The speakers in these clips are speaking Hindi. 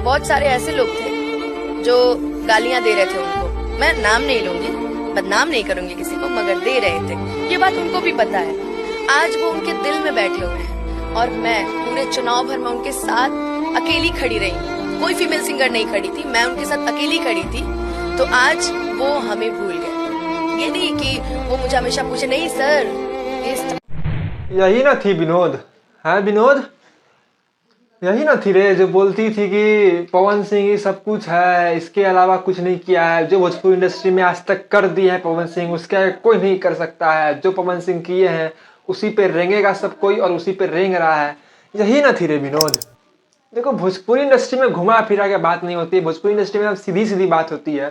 बहुत सारे ऐसे लोग थे जो गालियां दे रहे थे उनको। मैं नाम नहीं लूंगी, बदनाम नहीं करूंगी किसी को, मगर दे रहे थे। ये बात उनको भी पता है। आज वो उनके दिल में बैठे हुए हैं और मैं पूरे चुनाव भर में उनके साथ अकेली खड़ी रही। कोई फीमेल सिंगर नहीं खड़ी थी, मैं उनके साथ अकेली खड़ी थी। तो आज वो हमें भूल गए। ये नहीं कि वो मुझे हमेशा पूछे, नहीं सर यही ना थी विनोद, है विनोद, यही ना थी रे जो बोलती थी कि पवन सिंह ही सब कुछ है, इसके अलावा कुछ नहीं किया है। जो भोजपुरी इंडस्ट्री में आज तक कर दी है पवन सिंह, उसका कोई नहीं कर सकता है। जो पवन सिंह किए हैं उसी पे रेंगेगा सब कोई और उसी पे रेंग रहा है। यही ना थी रे विनोद। देखो भोजपुरी इंडस्ट्री में घुमा फिरा के बात नहीं होती है। भोजपुरी इंडस्ट्री में सीधी सीधी बात होती है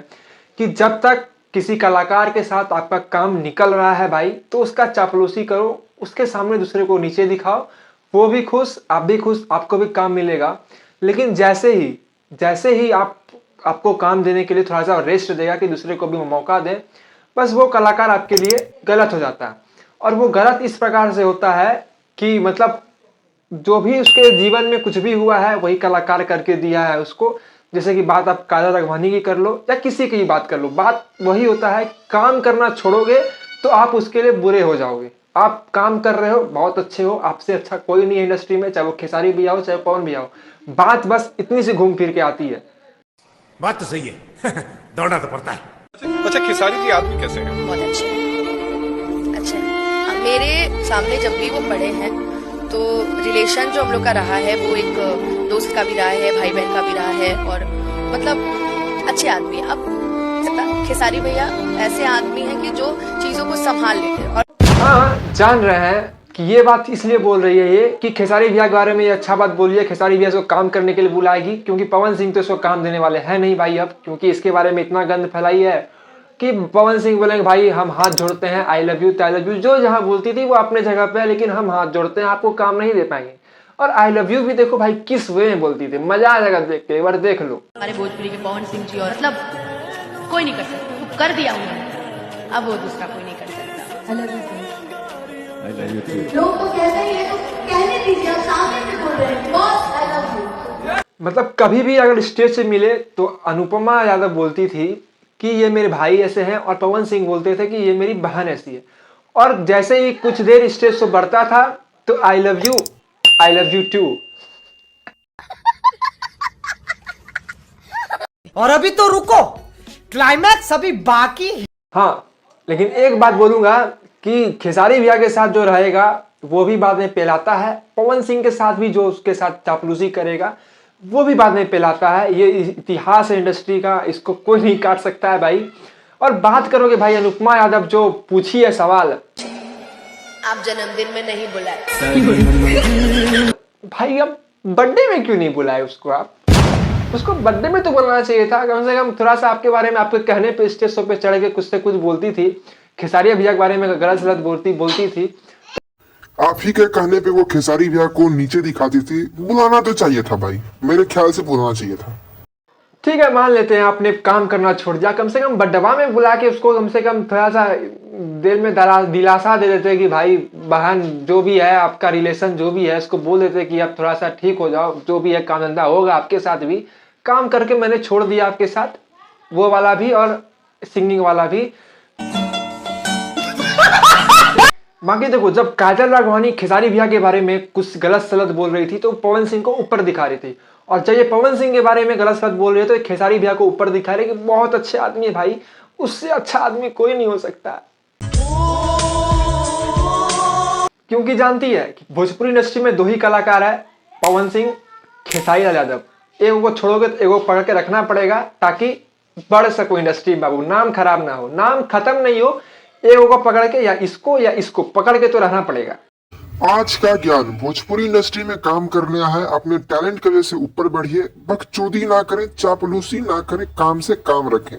कि जब तक किसी कलाकार के साथ आपका काम निकल रहा है भाई, तो उसका चापलूसी करो, उसके सामने दूसरे को नीचे दिखाओ, वो भी खुश, आप भी खुश, आपको भी काम मिलेगा। लेकिन जैसे ही आपको काम देने के लिए थोड़ा सा रेस्ट देगा कि दूसरे को भी मौका दे, बस वो कलाकार आपके लिए गलत हो जाता है। और वो गलत इस प्रकार से होता है कि मतलब जो भी उसके जीवन में कुछ भी हुआ है वही कलाकार करके दिया है उसको। जैसे कि बात आप काजल राघवानी की कर लो या किसी की बात कर लो, बात वही होता है। काम करना छोड़ोगे तो आप उसके लिए बुरे हो जाओगे। आप काम कर रहे हो, बहुत अच्छे हो, आपसे अच्छा कोई नहीं है इंडस्ट्री में, चाहे वो खेसारी भैया हो चाहे पवन भैया हो। बात बस इतनी सी घूम फिर के आती है। बात तो सही है दौड़ना तो पड़ता है। अच्छा खेसारी जी आदमी कैसे हैं? बहुत अच्छे अच्छा। मेरे सामने जब भी वो पड़े हैं तो रिलेशन जो हम लोग का रहा है वो एक दोस्त का भी रहा है, भाई बहन का भी रहा है, और मतलब अच्छे आदमी है। अब खेसारी भैया ऐसे आदमी हैं कि जो चीजों को संभाल लेते हैं। और हाँ, जान रहे हैं कि ये बात इसलिए बोल रही है ये कि खेसारी भैया के बारे में ये अच्छा बात बोली है। खेसारी भैया इसको काम करने के लिए बुलाएगी, क्योंकि पवन सिंह तो इसको काम देने वाले हैं नहीं भाई अब, क्योंकि इसके बारे में इतना गंद फैलाई है कि पवन सिंह बोलेंगे भाई हम हाथ जोड़ते हैं, I love you I love you. जो जहां बोलती थी वो अपने जगह पे है, लेकिन हम हाथ जोड़ते हैं, आपको काम नहीं दे पाएंगे। और आई लव यू भी देखो भाई किस वे में बोलती थी, मजा आ जाएगा देख के, एक बार देख लो। हमारे भोजपुरी के पवन सिंह जी, और मतलब कोई नहीं कर सकता, कर दिया उन्होंने, अब वो दूसरा कोई नहीं कर सकता। लोग तो कहते ही है, तो कहने दीजिए, आप सामने से बोल रहे हैं बॉस आई लव यू। मतलब कभी भी अगर स्टेज से मिले तो अनुपमा यादव बोलती थी कि ये मेरे भाई ऐसे हैं, और पवन सिंह बोलते थे कि ये मेरी बहन ऐसी है। और जैसे ही कुछ देर स्टेज से बढ़ता था तो आई लव यू टू। और अभी तो रुको, क्लाइमैक्स अभी बाकी है। हाँ, लेकिन एक बात बोलूंगा कि खेसारी भैया के साथ जो रहेगा वो भी बाद में पेलाता है। पवन सिंह के साथ भी जो उसके साथ चापलूसी करेगा वो भी बाद में पेलाता है। ये इतिहास है इंडस्ट्री का, इसको कोई नहीं काट सकता है भाई। और बात करोगे भाई अनुपमा यादव जो पूछी है सवाल, आप जन्मदिन में नहीं बुलाए, भाई अब बर्थडे में क्यों नहीं बुलाए उसको? आप उसको बर्थडे में तो बुलाना चाहिए था। कम से कम थोड़ा सा आपके बारे में, आपके कहने पे स्टेज शो पे चढ़ के कुछ से कुछ बोलती थी। खेसारी भैया के बारे में गलत सलत बोलती थी। आप ही के कहने पे वो खेसारी भैया को नीचे दिखाती थी। बुलाना तो चाहिए था भाई, मेरे ख्याल से बुलाना चाहिए था। ठीक है, मान लेते हैं आपने काम करना छोड़ दिया, कम से कम बड्डवा में बुला के उसको कम से कम थोड़ा सा दिल में दिलासा दे देते कि भाई बहन जो भी है, आपका रिलेशन जो भी है, उसको बोल देते कि आप थोड़ा सा ठीक हो जाओ, जो भी है काम धंधा होगा आपके साथ भी। काम करके मैंने छोड़ दिया आपके साथ, वो वाला भी और सिंगिंग वाला भी। बाकी देखो, जब काजल राघवानी खेसारी भैया के बारे में कुछ गलत सलत बोल रही थी तो पवन सिंह को ऊपर दिखा रही थी, और जब ये पवन सिंह के बारे में गलत सलत बोल रही है तो खेसारी भैया को ऊपर दिखा रही है कि बहुत अच्छे आदमी है भाई, उससे अच्छा आदमी कोई नहीं हो सकता। क्योंकि जानती है कि भोजपुरी इंडस्ट्री में दो ही कलाकार है, पवन सिंह, खेसारी लाल यादव। एक को छोड़ोगे तो एक को पकड़ के रखना पड़ेगा ताकि बढ़ सको इंडस्ट्री में बाबू, नाम खराब ना हो, नाम खत्म नहीं हो। एक को पकड़ के या इसको पकड़ के तो रहना पड़ेगा। आज का ज्ञान, भोजपुरी इंडस्ट्री में काम करना है, अपने टैलेंट की वजह से ऊपर बढ़िए, बकचोदी ना करें, चापलूसी ना करें, काम से काम रखें।